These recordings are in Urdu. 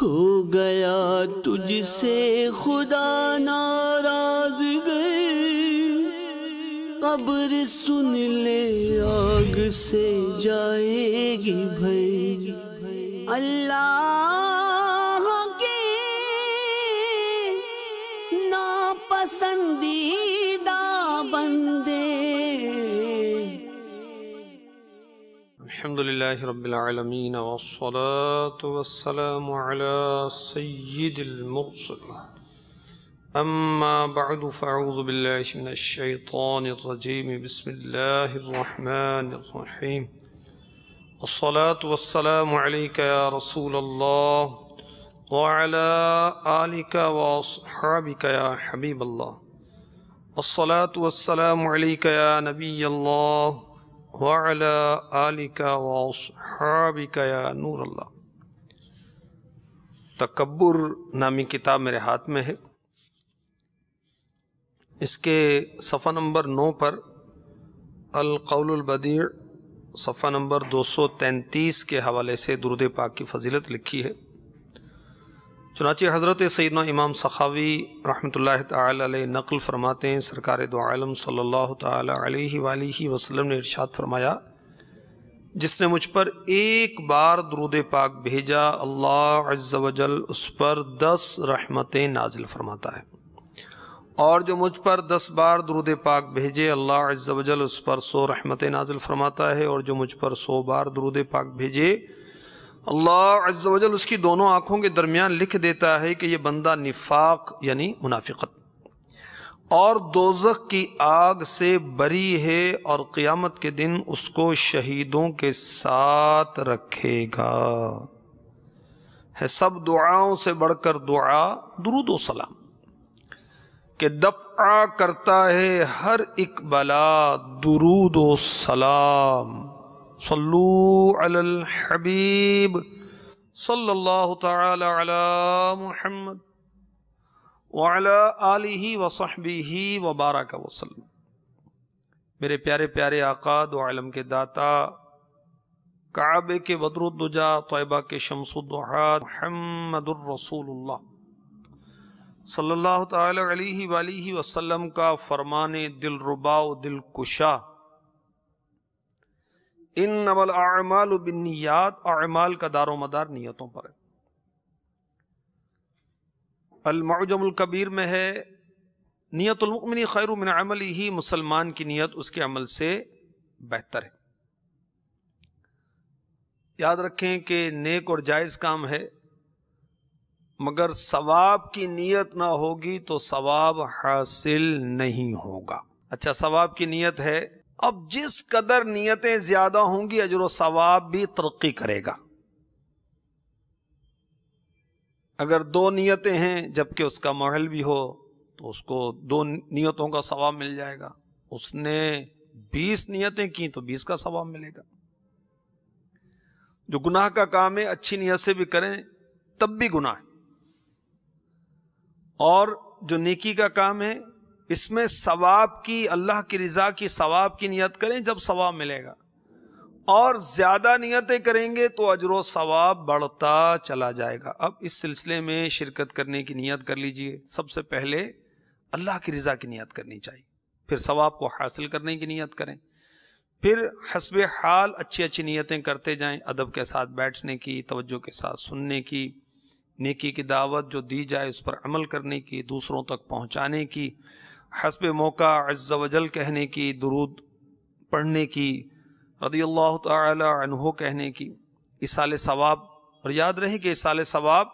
ہو گیا تجھ سے خدا ناراض گئے، قبر سن لے آگ سے جائے گی بھئی، اللہ کی ناپسندیدہ بندے۔ الحمدللہ رب العالمین والصلاة والسلام علی سید المرسلین، اما بعد فاعوذ باللہ من الشیطان الرجیم، بسم اللہ الرحمن الرحیم، الصلاة والسلام علیک یا رسول اللہ وعلی آلک واصحابک یا حبیب اللہ، الصلاة والسلام علیک یا نبی اللہ وعلی آلک واصحابک یا نور اللہ۔ تکبر نامی کتاب میرے ہاتھ میں ہے، اس کے صفحہ نمبر 9 پر القول البدیع، صفحہ نمبر 233 کے حوالے سے درود پاک کی فضیلت لکھی ہے۔ چنانچہ حضرت سیدنا امام سخاوی رحمۃ اللہ تعالی علیہ نقل فرماتے ہیں، سرکار دو عالم صلی اللہ تعالی علیہ وآلہ وسلم نے ارشاد فرمایا، جس نے مجھ پر ایک بار درود پاک بھیجا اللہ عز و جل اس پر 10 رحمتیں نازل فرماتا ہے، اور جو مجھ پر 10 بار درود پاک بھیجے اللہ عز و جل اس پر 100 رحمتیں نازل فرماتا ہے، اور جو مجھ پر 100 بار درود پاک بھیجے اللہ عز و جل اس کی دونوں آنکھوں کے درمیان لکھ دیتا ہے کہ یہ بندہ نفاق یعنی منافقت اور دوزخ کی آگ سے بری ہے، اور قیامت کے دن اس کو شہیدوں کے ساتھ رکھے گا۔ ہے سب دعاؤں سے بڑھ کر دعا درود و سلام کہ دفع کرتا ہے ہر ایک بلا درود و سلام۔ صلو علی الحبیب صلی اللہ تعالی علی محمد وعلی آلہ وصحبہ وبارک وسلم۔ میرے پیارے پیارے آقا، دو عالم کے داتا، کعبے کے بدر الدجا، طیبہ کے شمس الضحیٰ، محمد الرسول اللہ صلی اللہ تعالی علیہ وآلہ وسلم کا فرمان دل ربا و دل کشا، انما الاعمال بالنیات، اعمال کا دار و مدار نیتوں پر ہے۔ المعجم الکبیر میں ہے، نیت المؤمن خیر من عملہ، مسلمان کی نیت اس کے عمل سے بہتر ہے۔ یاد رکھیں کہ نیک اور جائز کام ہے، مگر ثواب کی نیت نہ ہوگی تو ثواب حاصل نہیں ہوگا۔ اچھا، ثواب کی نیت ہے، اب جس قدر نیتیں زیادہ ہوں گی اجر و ثواب بھی ترقی کرے گا۔ اگر 2 نیتیں ہیں جبکہ اس کا محل بھی ہو تو اس کو 2 نیتوں کا ثواب مل جائے گا، اس نے 20 نیتیں کی تو 20 کا ثواب ملے گا۔ جو گناہ کا کام ہے اچھی نیت سے بھی کریں تب بھی گناہ ہے، اور جو نیکی کا کام ہے اس میں ثواب کی، اللہ کی رضا کی، ثواب کی نیت کریں جب ثواب ملے گا، اور زیادہ نیتیں کریں گے تو اجر و ثواب بڑھتا چلا جائے گا۔ اب اس سلسلے میں شرکت کرنے کی نیت کر لیجئے۔ سب سے پہلے اللہ کی رضا کی نیت کرنی چاہیے، پھر ثواب کو حاصل کرنے کی نیت کریں، پھر حسب حال اچھی اچھی نیتیں کرتے جائیں، ادب کے ساتھ بیٹھنے کی، توجہ کے ساتھ سننے کی، نیکی کی دعوت جو دی جائے اس پر عمل کرنے کی، دوسروں تک پہنچانے کی، حسب موقع عز و جل کہنے کی، درود پڑھنے کی، رضی اللہ تعالی عنہ کہنے کی، ایصال ثواب۔ اور یاد رہے کہ ایصال ثواب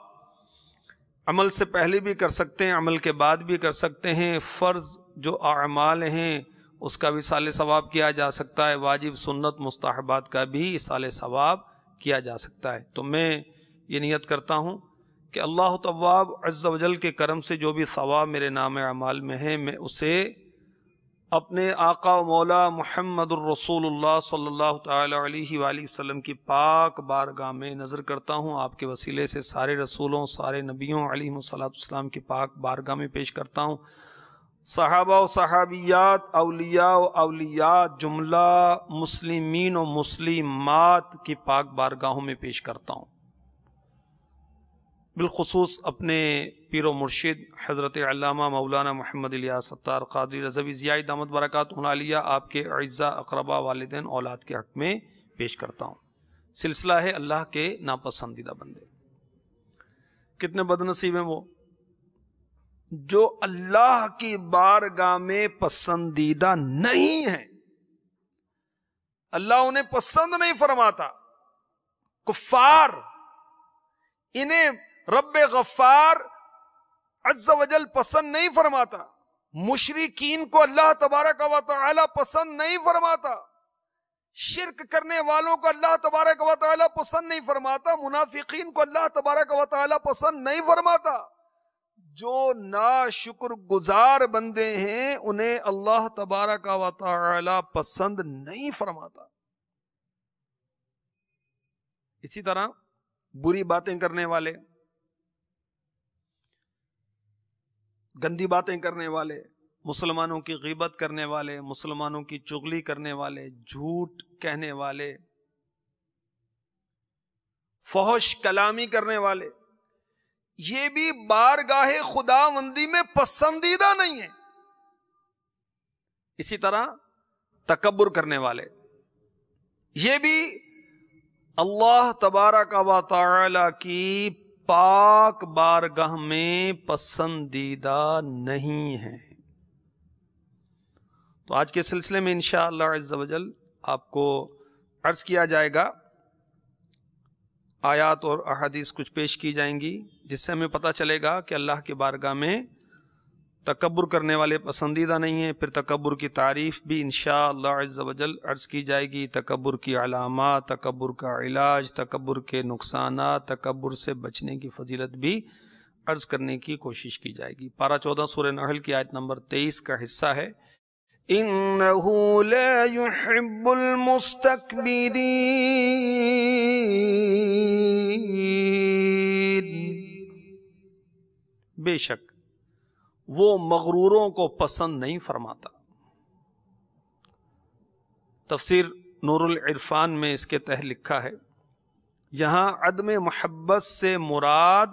عمل سے پہلے بھی کر سکتے ہیں، عمل کے بعد بھی کر سکتے ہیں، فرض جو اعمال ہیں اس کا بھی ایصال ثواب کیا جا سکتا ہے، واجب سنت مستحبات کا بھی ایصال ثواب کیا جا سکتا ہے۔ تو میں یہ نیت کرتا ہوں کہ اللہ تواب عز و جل کے کرم سے جو بھی ثواب میرے نام اعمال میں ہے، میں اسے اپنے آقا و مولا محمد الرسول اللہ صلی اللہ تعالی علیہ وآلہ وسلم کی پاک بارگاہ میں نظر کرتا ہوں، آپ کے وسیلے سے سارے رسولوں، سارے نبیوں علیہ الصلوۃ والسلام کی پاک بارگاہ میں پیش کرتا ہوں، صحابہ و صحابیات، اولیاء و اولیات، جملہ مسلمین و مسلمات کی پاک بارگاہوں میں پیش کرتا ہوں۔ بالخصوص اپنے پیر و مرشد حضرت علامہ مولانا محمد الیاس ستار قادری رضوی ضیاء دامت برکاتہ العالیہ آپ کے اعزاء اقربا والدین اولاد کے حق میں پیش کرتا ہوں۔ سلسلہ ہے اللہ کے ناپسندیدہ بندے۔ کتنے بد نصیب ہیں وہ جو اللہ کی بارگاہ میں پسندیدہ نہیں ہیں، اللہ انہیں پسند نہیں فرماتا۔ کفار، انہیں رب غفار عز و جل پسند نہیں فرماتا، مشرکین کو اللہ تبارک و تعالی پسند نہیں فرماتا، شرک کرنے والوں کو اللہ تبارک و تعالی پسند نہیں فرماتا، منافقین کو اللہ تبارک و تعالی پسند نہیں فرماتا۔ جو ناشکر گزار بندے ہیں انہیں اللہ تبارک و تعالی پسند نہیں فرماتا۔ اسی طرح بری باتیں کرنے والے، گندی باتیں کرنے والے، مسلمانوں کی غیبت کرنے والے، مسلمانوں کی چغلی کرنے والے، جھوٹ کہنے والے، فحش کلامی کرنے والے، یہ بھی بارگاہ خداوندی میں پسندیدہ نہیں ہیں۔ اسی طرح تکبر کرنے والے، یہ بھی اللہ تبارک و تعالی کی پاک بارگاہ میں پسندیدہ نہیں ہے۔ تو آج کے سلسلے میں انشاءاللہ عز و جل آپ کو عرض کیا جائے گا، آیات اور احادیث کچھ پیش کی جائیں گی جس سے ہمیں پتہ چلے گا کہ اللہ کی بارگاہ میں تکبر کرنے والے پسندیدہ نہیں ہیں۔ پھر تکبر کی تعریف بھی انشاءاللہ عز و جل عرض کی جائے گی، تکبر کی علامات، تکبر کا علاج، تکبر کے نقصانات، تکبر سے بچنے کی فضیلت بھی عرض کرنے کی کوشش کی جائے گی۔ پارہ 14 سورہ نحل کی آیت نمبر 23 کا حصہ ہے، إنه لا يحب المستكبرين، بے شک وہ مغروروں کو پسند نہیں فرماتا۔ تفسیر نور العرفان میں اس کے تحت لکھا ہے، یہاں عدم محبت سے مراد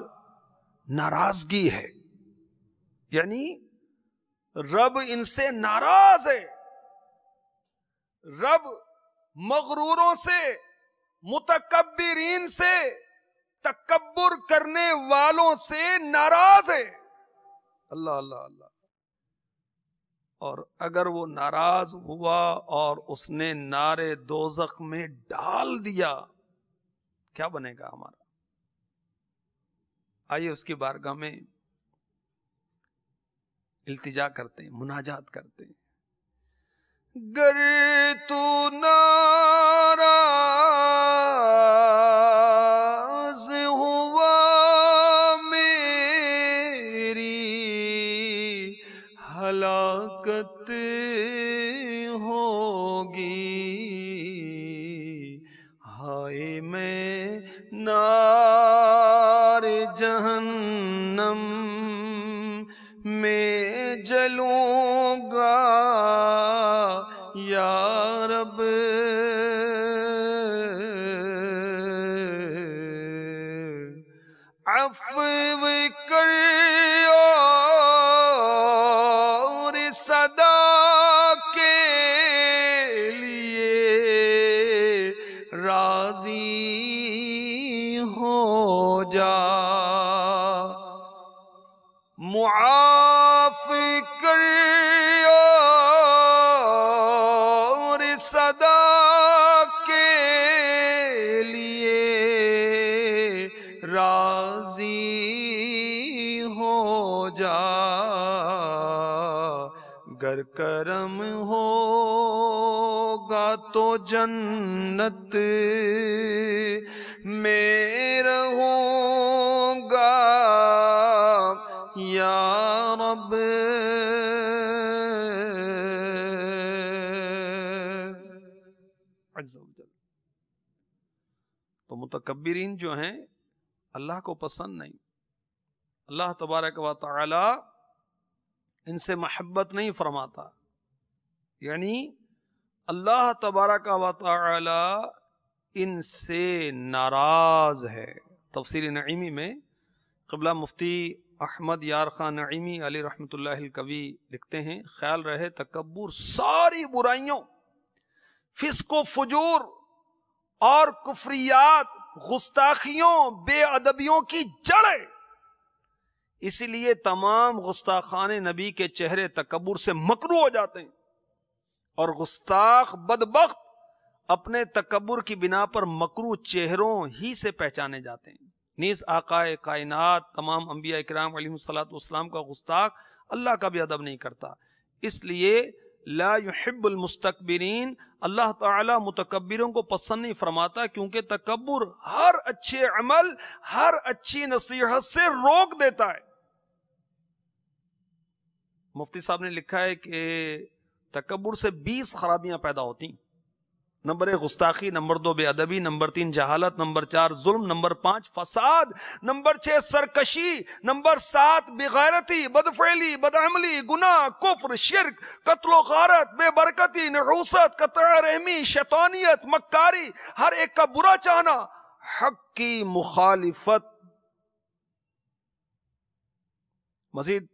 ناراضگی ہے، یعنی رب ان سے ناراض ہے، رب مغروروں سے، متکبرین سے، تکبر کرنے والوں سے ناراض ہے۔ اللہ اللہ اللہ۔ اور اگر وہ ناراض ہوا اور اس نے نارے دوزخ میں ڈال دیا، کیا بنے گا ہمارا؟ آئیے اس کی بارگاہ میں التجا کرتے ہیں، مناجات کرتے ہیں۔ گر تو ناراض ہوا میری ہلاکت ہوگی، ہائے میں نار جہنم میں جلوں گا یا رب، عفو کر اور صدا کے لیے راضی ہو جا، معاف کر اور صدا کے لیے راضی ہو جا، گر کرم ہوگا تو جنت میں رہوں گا یا رب۔ عز و جل۔ تو متکبرین جو ہیں اللہ کو پسند نہیں، اللہ تبارک و تعالی ان سے محبت نہیں فرماتا، یعنی اللہ تبارک و تعالی ان سے ناراض ہے۔ تفسیر نعیمی میں قبلہ مفتی احمد یار خان نعیمی علی رحمۃ اللہ الکوی لکھتے ہیں، خیال رہے تکبر ساری برائیوں، فسق و فجور اور کفریات، گستاخیوں، بے ادبیوں کی جڑ ہے۔ اسی لیے تمام گستاخان نبی کے چہرے تکبر سے مکروہ ہو جاتے ہیں، اور گستاخ بدبخت اپنے تکبر کی بنا پر مکروہ چہروں ہی سے پہچانے جاتے ہیں۔ نیز آقائے کائنات تمام انبیاء اکرام علیہم الصلوۃ والسلام کا گستاخ اللہ کا بھی ادب نہیں کرتا۔ اس لیے لا يحب المستکبرین، اللہ تعالی متکبروں کو پسند نہیں فرماتا، کیونکہ تکبر ہر اچھے عمل، ہر اچھی نصیحت سے روک دیتا ہے۔ مفتی صاحب نے لکھا ہے کہ تکبر سے 20 خرابیاں پیدا ہوتی ہیں۔ نمبر 1 گستاخی، نمبر 2 بے ادبی، نمبر 3 جہالت، نمبر 4 ظلم، نمبر 5 فساد، نمبر 6 سرکشی، نمبر 7 بغیرتی، بدفعلی، بدعملی، گناہ، کفر، شرک، قتل و غارت، بے برکتی، نحوست، قطع رحمی، شیطانیت، مکاری، ہر ایک کا برا چاہنا، حق کی مخالفت۔ مزید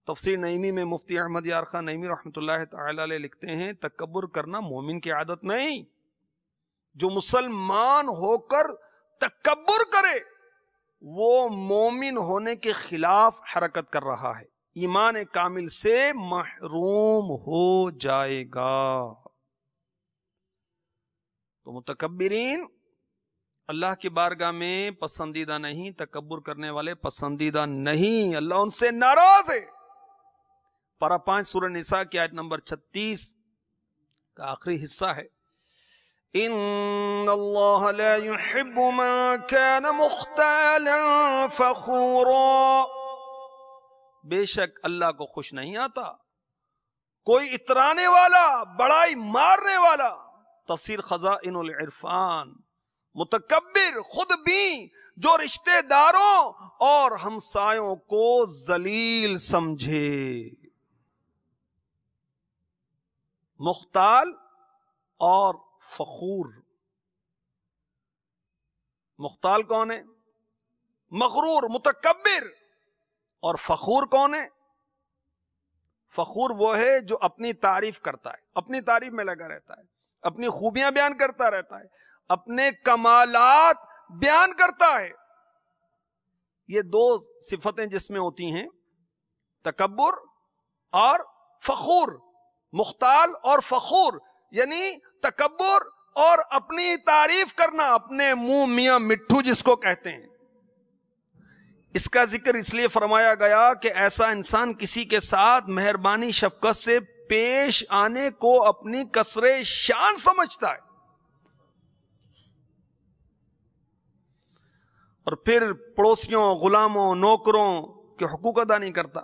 تفسیر نعیمی میں مفتی احمد یار خان نعیمی رحمۃ اللہ تعالی علیہ لکھتے ہیں، تکبر کرنا مومن کی عادت نہیں۔ جو مسلمان ہو کر تکبر کرے وہ مومن ہونے کے خلاف حرکت کر رہا ہے، ایمان کامل سے محروم ہو جائے گا۔ تو متکبرین اللہ کی بارگاہ میں پسندیدہ نہیں، تکبر کرنے والے پسندیدہ نہیں، اللہ ان سے ناراض ہے۔ پارہ 5 سورہ نساء کی آیت نمبر 36 کا آخری حصہ ہے، ان اللہ لا يحب من كان مختالا فخورا، بے شک اللہ کو خوش نہیں آتا کوئی اترانے والا، بڑائی مارنے والا۔ تفسیر خزائن العرفان، متکبر خود بھی جو رشتہ داروں اور ہمسایوں کو ذلیل سمجھے۔ مختال اور فخور، مختال کون ہے؟ مغرور، متکبر۔ اور فخور کون ہے؟ فخور وہ ہے جو اپنی تعریف کرتا ہے، اپنی تعریف میں لگا رہتا ہے، اپنی خوبیاں بیان کرتا رہتا ہے، اپنے کمالات بیان کرتا ہے۔ یہ 2 صفتیں جس میں ہوتی ہیں، تکبر اور فخور، مختال اور فخور، یعنی تکبر اور اپنی تعریف کرنا، اپنے منہ میاں مٹھو جس کو کہتے ہیں۔ اس کا ذکر اس لیے فرمایا گیا کہ ایسا انسان کسی کے ساتھ مہربانی شفقت سے پیش آنے کو اپنی کسرِ شان سمجھتا ہے، اور پھر پڑوسیوں، غلاموں، نوکروں کے حقوق ادا نہیں کرتا۔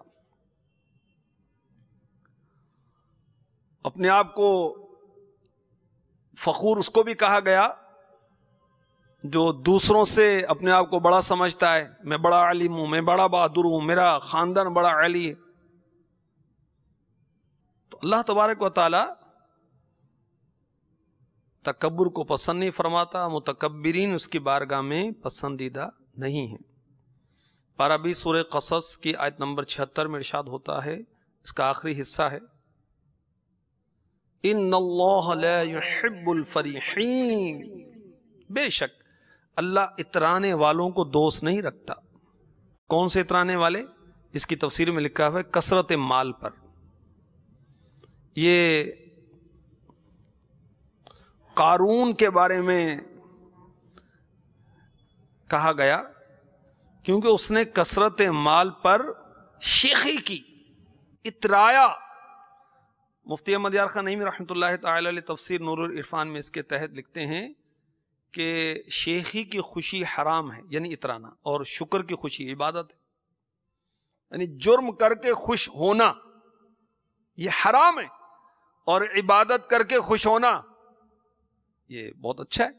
اپنے آپ کو فخور اس کو بھی کہا گیا جو دوسروں سے اپنے آپ کو بڑا سمجھتا ہے، میں بڑا عالم ہوں، میں بڑا بہادر ہوں، میرا خاندان بڑا عالی ہے۔ تو اللہ تبارک و تعالی تکبر کو پسند نہیں فرماتا، متکبرین اس کی بارگاہ میں پسندیدہ نہیں ہیں۔ پارہ 20 سورہ قصص کی آیت نمبر 76 میں ارشاد ہوتا ہے، اس کا آخری حصہ ہے، ان اللہ لا يحب الفریحین، بے شک اللہ اترانے والوں کو دوست نہیں رکھتا۔ کون سے اترانے والے؟ اس کی تفسیر میں لکھا ہوا ہے کثرت مال پر۔ یہ قارون کے بارے میں کہا گیا کیونکہ اس نے کثرت مال پر شیخی کی، اترایا۔ مفتی احمد یار خان نعیمی رحمۃ اللہ تعالی علیہ تفسیر نور العرفان میں اس کے تحت لکھتے ہیں کہ شیخی کی خوشی حرام ہے، یعنی اترانا، اور شکر کی خوشی عبادت ہے، یعنی جرم کر کے خوش ہونا یہ حرام ہے، اور عبادت کر کے خوش ہونا یہ بہت اچھا ہے۔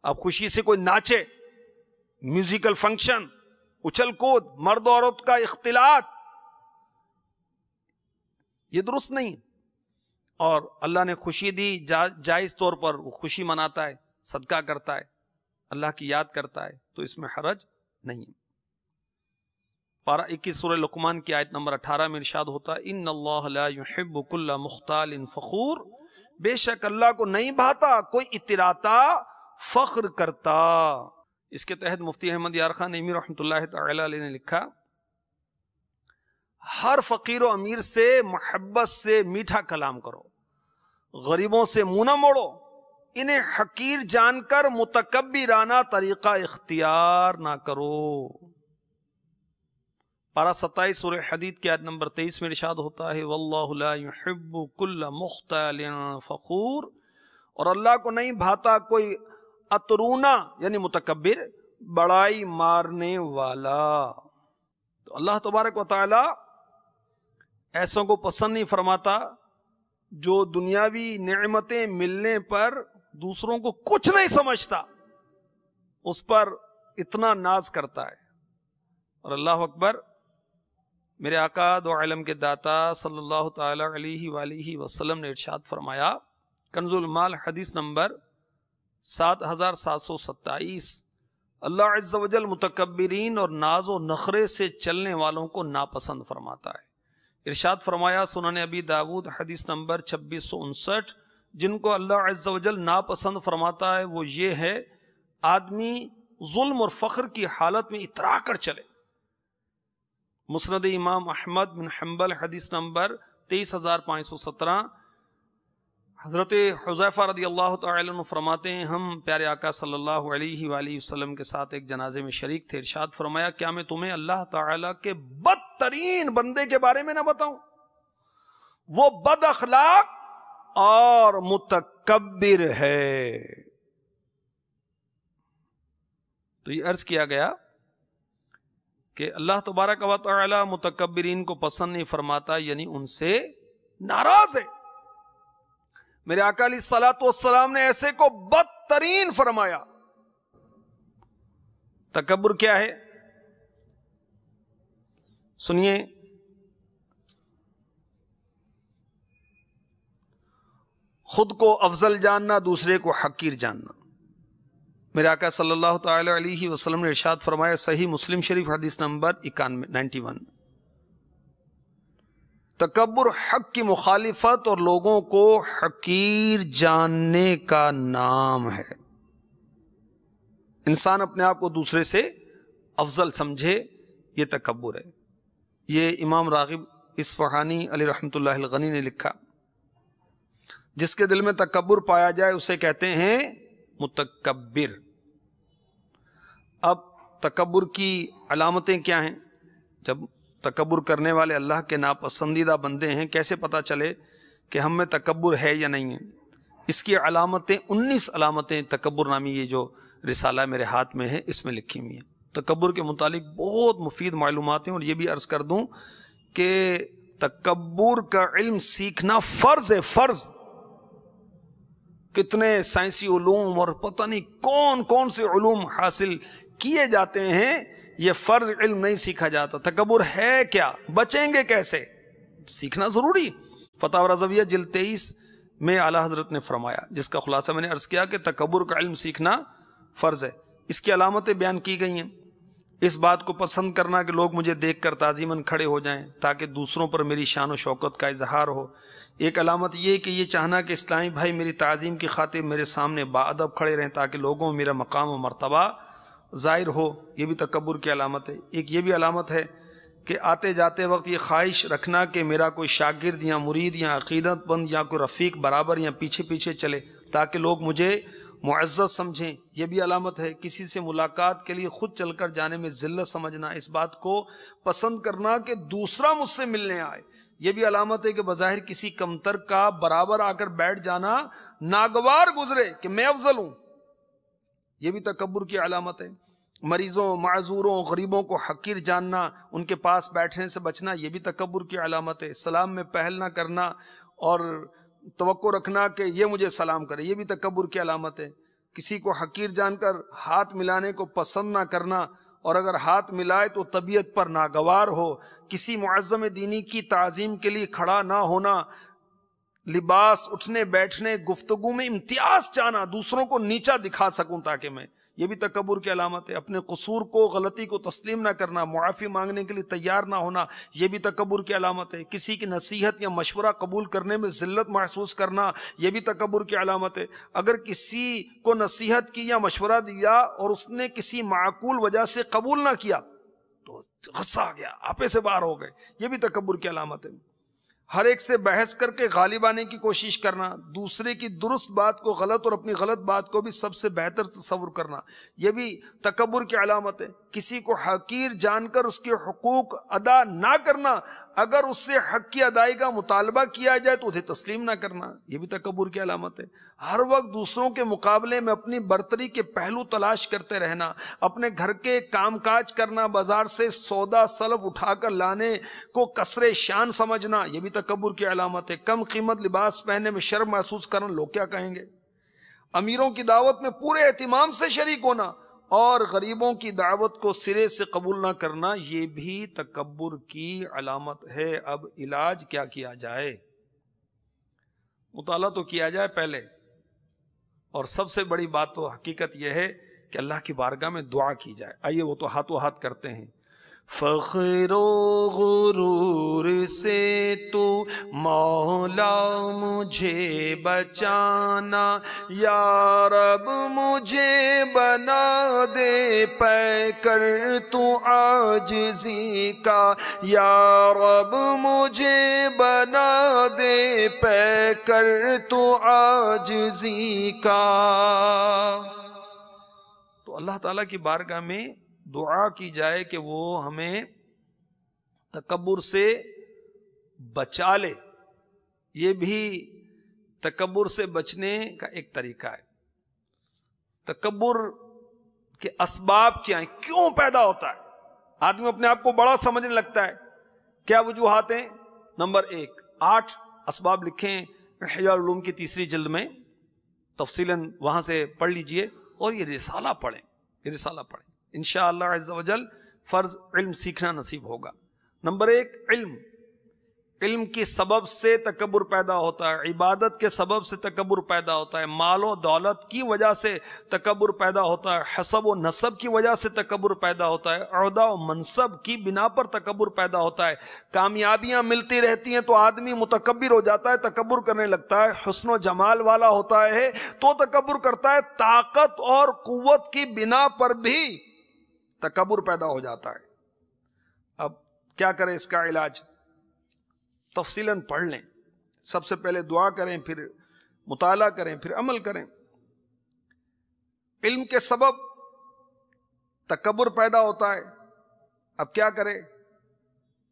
اب خوشی سے کوئی ناچے، میوزیکل فنکشن، اچھل کود، مرد و عورت کا اختلاط، یہ درست نہیں۔ اور اللہ نے خوشی دی، جائز طور پر وہ خوشی مناتا ہے، صدقہ کرتا ہے، اللہ کی یاد کرتا ہے، تو اس میں حرج نہیں۔ پارہ 21 سورہ لقمان کی آیت نمبر 18 میں ارشاد ہوتا ہے ان اللہ لا يحب كل مختال فخور، بے شک اللہ کو نہیں بھاتا کوئی اتراتا فخر کرتا۔ اس کے تحت مفتی احمد یار خان نعیمی رحمۃ اللہ تعالی علیہ نے لکھا ہر فقیر و امیر سے محبت سے میٹھا کلام کرو، غریبوں سے منہ نہ موڑو، انہیں حقیر جان کر متکبرانہ طریقہ اختیار نہ کرو۔ پارہ 27 سورہ حدید کی آیت نمبر 23 میں ارشاد ہوتا ہے واللہ لا يحب كل مختال فخور، اور اللہ کو نہیں بھاتا کوئی اترونا یعنی متکبر، بڑائی مارنے والا۔ تو اللہ تبارک و تعالی ایسوں کو پسند نہیں فرماتا جو دنیاوی نعمتیں ملنے پر دوسروں کو کچھ نہیں سمجھتا، اس پر اتنا ناز کرتا ہے۔ اور اللہ اکبر، میرے آقا دو علم کے داتا صلی اللہ تعالی علیہ وآلہ وسلم نے ارشاد فرمایا، کنز المال حدیث نمبر 7727، اللہ عز و جل متکبرین اور ناز و نخرے سے چلنے والوں کو ناپسند فرماتا ہے۔ ارشاد فرمایا سنن ابی داود حدیث نمبر 2659، جن کو اللہ عز و جل ناپسند فرماتا ہے وہ یہ ہے آدمی ظلم اور فخر کی حالت میں اترا کر چلے۔ مسند امام احمد بن حنبل حدیث نمبر 23517، حضرت حذیفہ رضی اللہ تعالی عنہ فرماتے ہیں ہم پیارے آقا صلی اللہ علیہ وآلہ وسلم کے ساتھ ایک جنازے میں شریک تھے، ارشاد فرمایا کیا میں تمہیں اللہ تعالی کے بدترین بندے کے بارے میں نہ بتاؤں؟ وہ بد اخلاق اور متکبر ہے۔ تو یہ عرض کیا گیا کہ اللہ تبارک و تعالی متکبرین کو پسند نہیں فرماتا، یعنی ان سے ناراض ہے۔ میرے آقا علیہ الصلوۃ والسلام نے ایسے کو بدترین فرمایا۔ تکبر کیا ہے؟ سنیے، خود کو افضل جاننا، دوسرے کو حقیر جاننا۔ میرے آقا صلی اللہ تعالی علیہ وسلم نے ارشاد فرمایا صحیح مسلم شریف حدیث نمبر 91، تکبر حق کی مخالفت اور لوگوں کو حقیر جاننے کا نام ہے۔ انسان اپنے آپ کو دوسرے سے افضل سمجھے، یہ تکبر ہے۔ یہ امام راغب اصفہانی علیہ رحمۃ اللہ الغنی نے لکھا، جس کے دل میں تکبر پایا جائے اسے کہتے ہیں متکبر۔ اب تکبر کی علامتیں کیا ہیں؟ جب تکبر کرنے والے اللہ کے ناپسندیدہ بندے ہیں، کیسے پتہ چلے کہ ہم میں تکبر ہے یا نہیں ہے؟ اس کی علامتیں 19 علامتیں تکبر نامی یہ جو رسالہ میرے ہاتھ میں ہے اس میں لکھی ہوئی ہیں۔ تکبر کے متعلق بہت مفید معلومات ہیں، اور یہ بھی عرض کر دوں کہ تکبر کا علم سیکھنا فرض ہے، فرض۔ کتنے سائنسی علوم اور پتہ نہیں کون کون سے علوم حاصل کیے جاتے ہیں، یہ فرض علم نہیں سیکھا جاتا۔ تکبر ہے کیا، بچیں گے کیسے، سیکھنا ضروری۔ فتاوی رضویہ جلد 23 میں اعلیٰ حضرت نے فرمایا، جس کا خلاصہ میں نے عرض کیا کہ تکبر کا علم سیکھنا فرض ہے۔ اس کی علامتیں بیان کی گئی ہیں۔ اس بات کو پسند کرنا کہ لوگ مجھے دیکھ کر تعظیماً کھڑے ہو جائیں تاکہ دوسروں پر میری شان و شوکت کا اظہار ہو۔ ایک علامت یہ کہ یہ چاہنا کہ اسلامی بھائی میری تعظیم کی خاطر میرے سامنے باادب کھڑے رہیں تاکہ لوگوں میں میرا مقام و مرتبہ ظاہر ہو، یہ بھی تکبر کی علامت ہے۔ ایک یہ بھی علامت ہے کہ آتے جاتے وقت یہ خواہش رکھنا کہ میرا کوئی شاگرد یا مرید یا عقیدت مند یا کوئی رفیق برابر یا پیچھے پیچھے چلے تاکہ لوگ مجھے معزز سمجھیں، یہ بھی علامت ہے۔ کسی سے ملاقات کے لیے خود چل کر جانے میں ذلت سمجھنا، اس بات کو پسند کرنا کہ دوسرا مجھ سے ملنے آئے، یہ بھی علامت ہے کہ بظاہر کسی کمتر کا برابر آ کر بیٹھ جانا ناگوار گزرے کہ میں افضل ہوں، یہ بھی تکبر کی علامت ہے۔ مریضوں، معذوروں، غریبوں کو حقیر جاننا، ان کے پاس بیٹھنے سے بچنا، یہ بھی تکبر کی علامت ہے۔ سلام میں پہل نہ کرنا اور توقع رکھنا کہ یہ مجھے سلام کرے، یہ بھی تکبر کی علامت ہے۔ کسی کو حقیر جان کر ہاتھ ملانے کو پسند نہ کرنا، اور اگر ہاتھ ملائے تو طبیعت پر ناگوار ہو۔ کسی معظم دینی کی تعظیم کے لیے کھڑا نہ ہونا، لباس، اٹھنے بیٹھنے، گفتگو میں امتیاز چاہنا، دوسروں کو نیچا دکھا سکوں تاکہ میں، یہ بھی تکبر کی علامت ہے. اپنے قصور کو، غلطی کو تسلیم نہ کرنا، معافی مانگنے کے لیے تیار نہ ہونا، یہ بھی تکبر کی علامت ہے. کسی کی نصیحت یا مشورہ قبول کرنے میں ذلت محسوس کرنا، یہ بھی تکبر کی علامت ہے. اگر کسی کو نصیحت کی یا مشورہ دیا اور اس نے کسی معقول وجہ سے قبول نہ کیا تو غصہ آ گیا، آپے سے باہر ہو گئے، یہ بھی تکبر کی علامت ہے. ہر ایک سے بحث کر کے غالب آنے کی کوشش کرنا، دوسرے کی درست بات کو غلط اور اپنی غلط بات کو بھی سب سے بہتر تصور کرنا، یہ بھی تکبر کی علامت ہے. کسی کو حقیر جان کر اس کے حقوق ادا نہ کرنا، اگر اس سے حق کی ادائیگی کا مطالبہ کیا جائے تو اسے تسلیم نہ کرنا، یہ بھی تکبر کی علامت ہے. ہر وقت دوسروں کے مقابلے میں اپنی برتری کے پہلو تلاش کرتے رہنا، اپنے گھر کے کام کاج کرنا، بازار سے سودا سلف اٹھا کر لانے کو کسرے شان سمجھنا، یہ بھی تکبر کی علامت ہے. کم قیمت لباس پہننے میں شرم محسوس کرنا، لوگ کیا کہیں گے. امیروں کی دعوت میں پورے اہتمام سے شریک ہونا اور غریبوں کی دعوت کو سرے سے قبول نہ کرنا، یہ بھی تکبر کی علامت ہے. اب علاج کیا کیا جائے؟ مطالعہ تو کیا جائے پہلے، اور سب سے بڑی بات تو حقیقت یہ ہے کہ اللہ کی بارگاہ میں دعا کی جائے. آئیے وہ تو ہاتھوں ہاتھ کرتے ہیں. فخر و غرور سے تو مولا مجھے بچانا، یا رب مجھے بنا دے پیکر تو عاجزی کا، یا رب مجھے بنا دے پیکر تو عاجزی کا. تو اللہ تعالیٰ کی بارگاہ میں دعا کی جائے کہ وہ ہمیں تکبر سے بچا لے. یہ بھی تکبر سے بچنے کا ایک طریقہ ہے. تکبر کے اسباب کیا ہیں، کیوں پیدا ہوتا ہے؟ آدمی اپنے آپ کو بڑا سمجھنے لگتا ہے. کیا وجوہات ہیں؟ نمبر 1، 8 اسباب لکھے ہیں احیاء العلوم کی 3 جلد میں، تفصیلاً وہاں سے پڑھ لیجئے اور یہ رسالہ پڑھیں، یہ رسالہ پڑھیں، انشاءاللہ عز و جل فرض علم سیکھنا نصیب ہوگا. نمبر 1، علم کی سبب سے تکبر پیدا ہوتا ہے، عبادت کے سبب سے تکبر پیدا ہوتا ہے، مال و دولت کی وجہ سے تکبر پیدا ہوتا ہے، حسب و نسب کی وجہ سے تکبر پیدا ہوتا ہے، عہدہ و منصب کی بنا پر تکبر پیدا ہوتا ہے. کامیابیاں ملتی رہتی ہیں تو آدمی متکبر ہو جاتا ہے، تکبر کرنے لگتا ہے. حسن و جمال والا ہوتا ہے تو تکبر کرتا ہے. طاقت اور قوت کی بنا پر بھی تکبر پیدا ہو جاتا ہے. اب کیا کریں اس کا علاج؟ تفصیلاً پڑھ لیں. سب سے پہلے دعا کریں، پھر مطالعہ کریں، پھر عمل کریں. علم کے سبب تکبر پیدا ہوتا ہے. اب کیا کرے؟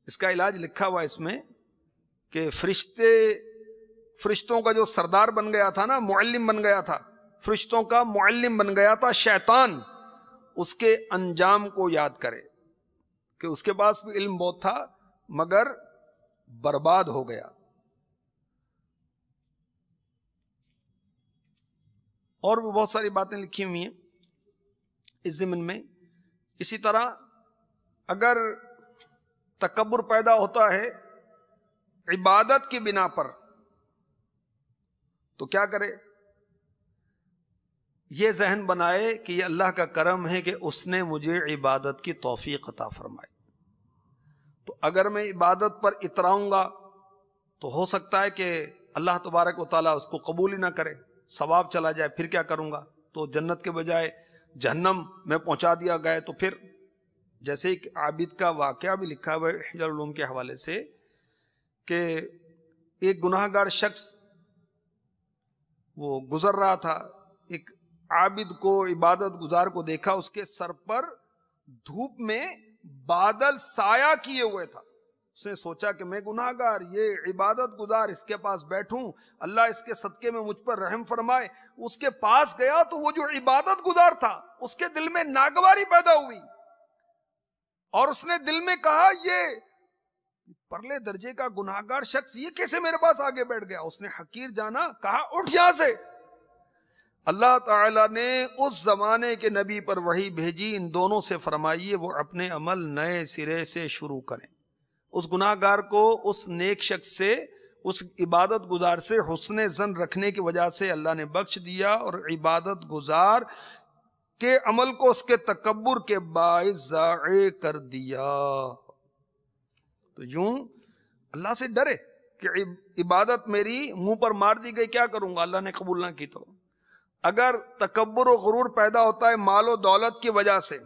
اس کا علاج لکھا ہوا اس میں کہ فرشتوں کا جو سردار بن گیا تھا نا، معلم بن گیا تھا، فرشتوں کا معلم بن گیا تھا شیطان، اس کے انجام کو یاد کرے کہ اس کے پاس بھی علم بہت تھا مگر برباد ہو گیا. اور بھی بہت ساری باتیں لکھی ہوئی ہیں اس ضمن میں. اسی طرح اگر تکبر پیدا ہوتا ہے عبادت کی بنا پر تو کیا کرے؟ یہ ذہن بنائے کہ یہ اللہ کا کرم ہے کہ اس نے مجھے عبادت کی توفیق عطا فرمائی. تو اگر میں عبادت پر اتراؤں گا تو ہو سکتا ہے کہ اللہ تبارک و تعالیٰ اس کو قبول ہی نہ کرے، ثواب چلا جائے. پھر کیا کروں گا؟ تو جنت کے بجائے جہنم میں پہنچا دیا گئے. تو پھر جیسے ایک عابد کا واقعہ بھی لکھا ہوا ہے احیاء العلوم کے حوالے سے کہ ایک گناہ گار شخص وہ گزر رہا تھا، ایک عابد کو، عبادت گزار کو دیکھا، اس کے سر پر دھوپ میں بادل سایہ کیے ہوئے تھا. اس نے سوچا کہ میں گناہ گار، یہ عبادت گزار، اس کے پاس بیٹھوں، اللہ اس کے صدقے میں مجھ پر رحم فرمائے. اس کے پاس گیا تو وہ جو عبادت گزار تھا اس کے دل میں ناگواری پیدا ہوئی اور اس نے دل میں کہا یہ پرلے درجے کا گناہ گار شخص یہ کیسے میرے پاس آگے بیٹھ گیا. اس نے حقیر جانا، کہا اٹھ یہاں سے. اللہ تعالیٰ نے اس زمانے کے نبی پر وحی بھیجی، ان دونوں سے فرمائیے وہ اپنے عمل نئے سرے سے شروع کریں. اس گناہ گار کو اس نیک شخص سے، اس عبادت گزار سے حسن ظن رکھنے کی وجہ سے اللہ نے بخش دیا، اور عبادت گزار کے عمل کو اس کے تکبر کے باعث ضائع کر دیا۔ تو یوں اللہ سے ڈرے کہ عبادت میری منہ پر مار دی گئی، کیا کروں گا، اللہ نے قبول نہ کی تو۔ اگر تکبر و غرور پیدا ہوتا ہے مال و دولت کی وجہ سے،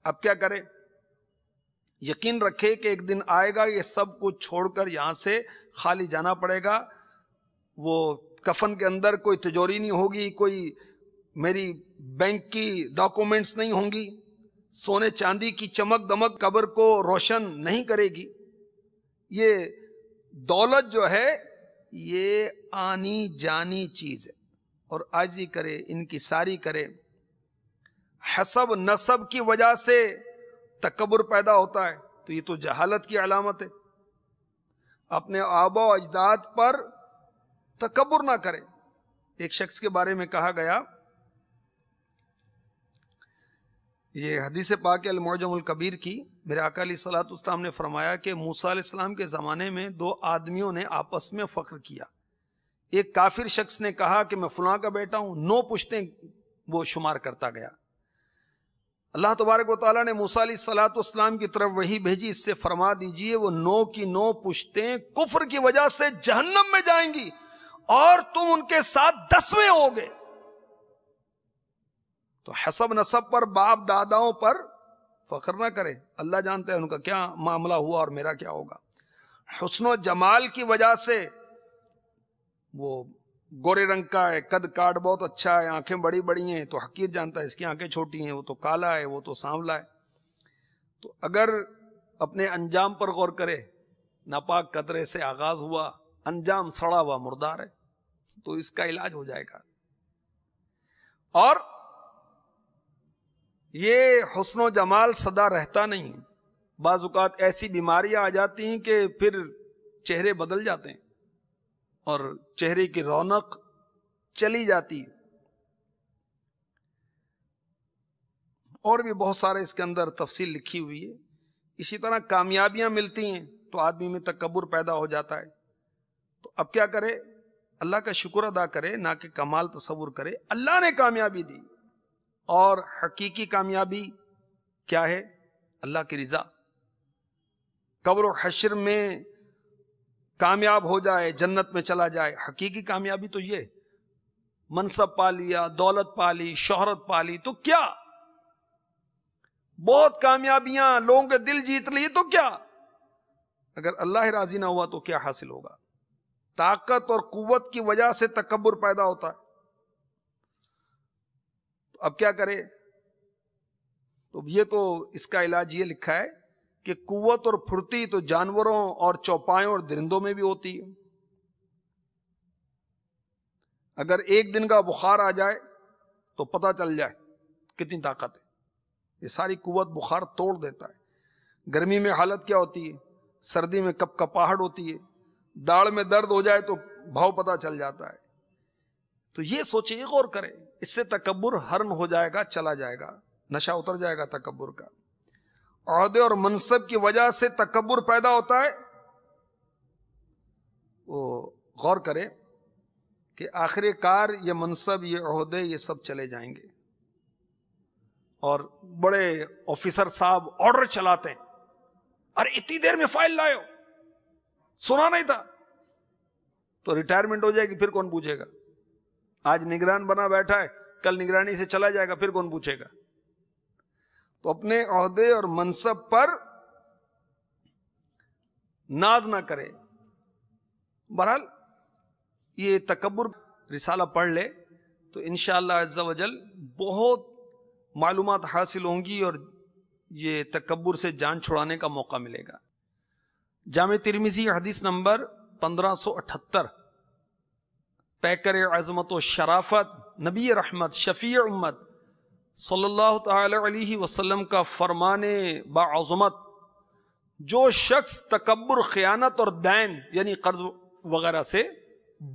اب کیا کرے؟ یقین رکھے کہ ایک دن آئے گا یہ سب کچھ چھوڑ کر یہاں سے خالی جانا پڑے گا۔ وہ کفن کے اندر کوئی تجوری نہیں ہوگی، کوئی میری بینک کی ڈاکومنٹس نہیں ہوں گی، سونے چاندی کی چمک دمک قبر کو روشن نہیں کرے گی۔ یہ دولت جو ہے یہ آنی جانی چیز ہے، اور عاجزی کرے، انکساری کرے۔ حسب نسب کی وجہ سے تکبر پیدا ہوتا ہے تو یہ تو جہالت کی علامت ہے۔ اپنے آبا و اجداد پر تکبر نہ کرے۔ ایک شخص کے بارے میں کہا گیا، یہ حدیث پاک المعجم الکبیر کی، میرے آقا علیہ الصلوۃ والسلام نے فرمایا کہ موسیٰ علیہ السلام کے زمانے میں دو آدمیوں نے آپس میں فخر کیا۔ ایک کافر شخص نے کہا کہ میں فلاں کا بیٹا ہوں، 9 پشتیں وہ شمار کرتا گیا۔ اللہ تبارک و تعالیٰ نے موسیٰ علیہ الصلوۃ والسلام کی طرف وحی بھیجی، اس سے فرما دیجئے وہ 9 کی 9 پشتیں کفر کی وجہ سے جہنم میں جائیں گی اور تم ان کے ساتھ 10ویں ہوگے۔ تو حسب نسب پر، باپ داداؤں پر فخر نہ کرے، اللہ جانتا ہے ان کا کیا معاملہ ہوا اور میرا کیا ہوگا۔ حسن و جمال کی وجہ سے، وہ گورے رنگ کا ہے، قد کاٹ بہت اچھا ہے، آنکھیں بڑی بڑی ہیں، تو حقیر جانتا ہے اس کی آنکھیں چھوٹی ہیں، وہ تو کالا ہے، وہ تو سانولا ہے۔ تو اگر اپنے انجام پر غور کرے، ناپاک قطرے سے آغاز ہوا، انجام سڑا ہوا مردار ہے، تو اس کا علاج ہو جائے گا۔ اور یہ حسن و جمال سدا رہتا نہیں، بعض اوقات ایسی بیماریاں آ جاتی ہیں کہ پھر چہرے بدل جاتے ہیں اور چہرے کی رونق چلی جاتی ہے۔ اور بھی بہت سارے اس کے اندر تفصیل لکھی ہوئی ہے۔ اسی طرح کامیابیاں ملتی ہیں تو آدمی میں تکبر پیدا ہو جاتا ہے۔ تو اب کیا کرے؟ اللہ کا شکر ادا کرے، نہ کہ کمال تصور کرے۔ اللہ نے کامیابی دی، اور حقیقی کامیابی کیا ہے؟ اللہ کی رضا۔ قبر و حشر میں کامیاب ہو جائے، جنت میں چلا جائے، حقیقی کامیابی تو یہ۔ منصب پا لیا، دولت پا لی، شہرت پا لی تو کیا؟ بہت کامیابیاں، لوگوں کے دل جیت لیے تو کیا؟ اگر اللہ راضی نہ ہوا تو کیا حاصل ہوگا؟ طاقت اور قوت کی وجہ سے تکبر پیدا ہوتا ہے۔ تو اب کیا کرے؟ تو یہ تو اس کا علاج یہ لکھا ہے کہ قوت اور پھرتی تو جانوروں اور چوپایوں اور درندوں میں بھی ہوتی ہے۔ اگر ایک دن کا بخار آ جائے تو پتہ چل جائے کتنی طاقت ہے۔ یہ ساری قوت بخار توڑ دیتا ہے۔ گرمی میں حالت کیا ہوتی ہے، سردی میں کپ کپاہٹ ہوتی ہے، داڑھ میں درد ہو جائے تو بھاؤ پتہ چل جاتا ہے۔ تو یہ سوچے، یہ غور کرے، اس سے تکبر ہرن ہو جائے گا، چلا جائے گا، نشہ اتر جائے گا تکبر کا۔ عہدے اور منصب کی وجہ سے تکبر پیدا ہوتا ہے، وہ غور کرے کہ آخر کار یہ منصب، یہ عہدے، یہ سب چلے جائیں گے۔ اور بڑے آفیسر صاحب آرڈر چلاتے ہیں، ارے اتنی دیر میں فائل لائے ہو، سنا نہیں تھا، تو ریٹائرمنٹ ہو جائے گی، پھر کون پوچھے گا؟ آج نگران بنا بیٹھا ہے، کل نگرانی سے چلا جائے گا، پھر کون پوچھے گا؟ تو اپنے عہدے اور منصب پر ناز نہ کرے۔ بہرحال یہ تکبر رسالہ پڑھ لے تو انشاءاللہ عز و جل بہت معلومات حاصل ہوں گی اور یہ تکبر سے جان چھڑانے کا موقع ملے گا۔ جامع ترمذی حدیث نمبر 1578، پیکر عظمت و شرافت، نبی رحمت، شفیع امت صلی اللہ تعالی علیہ وسلم کا فرمان باعظمت، جو شخص تکبر، خیانت اور دین یعنی قرض وغیرہ سے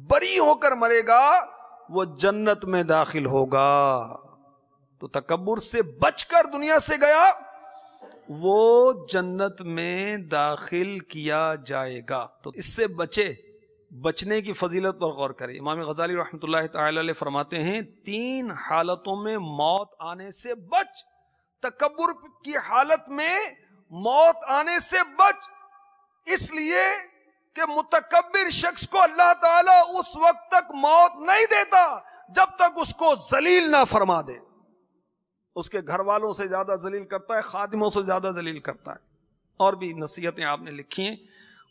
بری ہو کر مرے گا وہ جنت میں داخل ہوگا۔ تو تکبر سے بچ کر دنیا سے گیا وہ جنت میں داخل کیا جائے گا۔ تو اس سے بچے، بچنے کی فضیلت پر غور کریں. امام غزالی رحمۃ اللہ تعالی علیہ فرماتے ہیں 3 حالتوں میں موت آنے سے بچ. تکبر کی حالت میں موت آنے سے بچ، اس لیے کہ متکبر شخص کو اللہ تعالیٰ اس وقت تک موت نہیں دیتا جب تک اس کو ذلیل نہ فرما دے. اس کے گھر والوں سے زیادہ ذلیل کرتا ہے، خادموں سے زیادہ ذلیل کرتا ہے. اور بھی نصیحتیں آپ نے لکھی ہیں.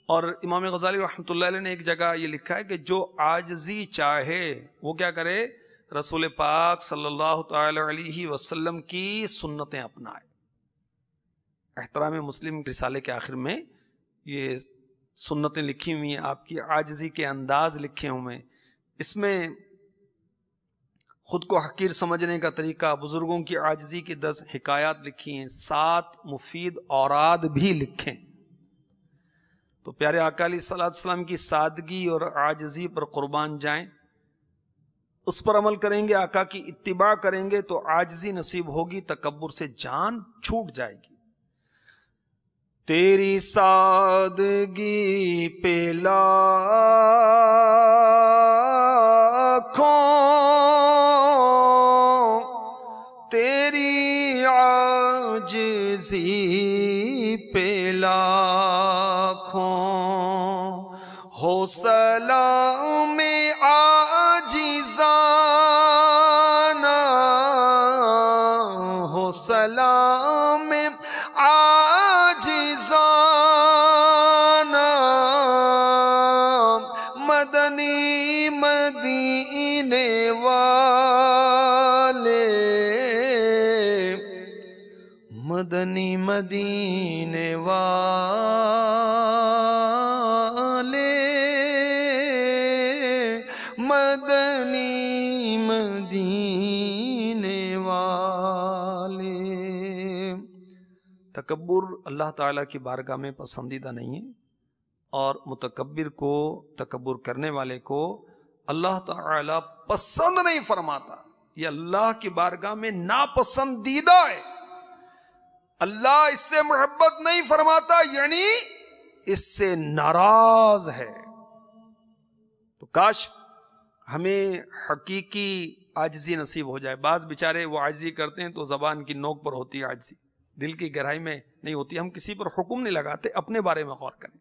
اور امام غزالی رحمۃ اللہ علیہ نے ایک جگہ یہ لکھا ہے کہ جو عاجزی چاہے وہ کیا کرے؟ رسول پاک صلی اللہ تعالی علیہ وسلم کی سنتیں اپنائے. احترام مسلم رسالے کے آخر میں یہ سنتیں لکھی ہوئی ہیں، آپ کی عاجزی کے انداز لکھے ہوئے ہیں. اس میں خود کو حقیر سمجھنے کا طریقہ، بزرگوں کی عاجزی کی 10 حکایات لکھی ہیں، 7 مفید اوراد بھی لکھیں. تو پیارے آقا علیہ الصلوۃ والسلام کی سادگی اور عاجزی پر قربان جائیں. اس پر عمل کریں گے، آقا کی اتباع کریں گے تو عاجزی نصیب ہوگی، تکبر سے جان چھوٹ جائے گی. تیری سادگی پہ لاکھوں، تیری عاجزی پہ لاکھوں، ہو سلام عاجزانہ، ہو سلام عاجزانہ، مدنی مدینے والے، مدنی مدینے والے، مدنی مدینے والے. تکبر اللہ تعالیٰ کی بارگاہ میں پسندیدہ نہیں ہے، اور متکبر کو، تکبر کرنے والے کو اللہ تعالیٰ پسند نہیں فرماتا. یہ اللہ کی بارگاہ میں ناپسندیدہ ہے. اللہ اس سے محبت نہیں فرماتا، یعنی اس سے ناراض ہے. تو کاش ہمیں حقیقی عاجزی نصیب ہو جائے. بعض بیچارے وہ عاجزی کرتے ہیں تو زبان کی نوک پر ہوتی ہے عاجزی، دل کی گہرائی میں نہیں ہوتی. ہم کسی پر حکم نہیں لگاتے، اپنے بارے میں غور کریں.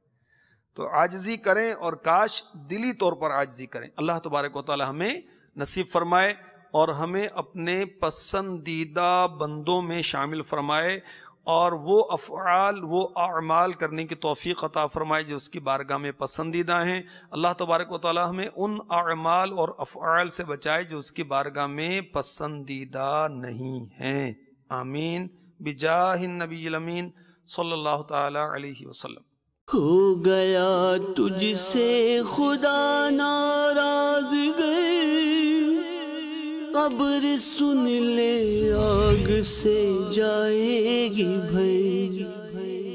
تو عاجزی کریں، اور کاش دلی طور پر عاجزی کریں. اللہ تبارک و تعالی ہمیں نصیب فرمائے اور ہمیں اپنے پسندیدہ بندوں میں شامل فرمائے، اور وہ افعال، وہ اعمال کرنے کی توفیق عطا فرمائے جو اس کی بارگاہ میں پسندیدہ ہیں. اللہ تبارک و تعالی ہمیں ان اعمال اور افعال سے بچائے جو اس کی بارگاہ میں پسندیدہ نہیں ہیں. آمین بجاہ النبی الامین صلی اللہ تعالی علیہ وسلم. ہو گیا تجھ سے خدا ناراض گئے، قبر سن لے آگ سے جائے گی بھئی.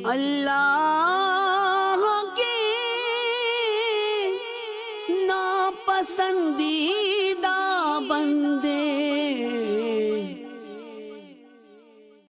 اللہ کی ناپسندی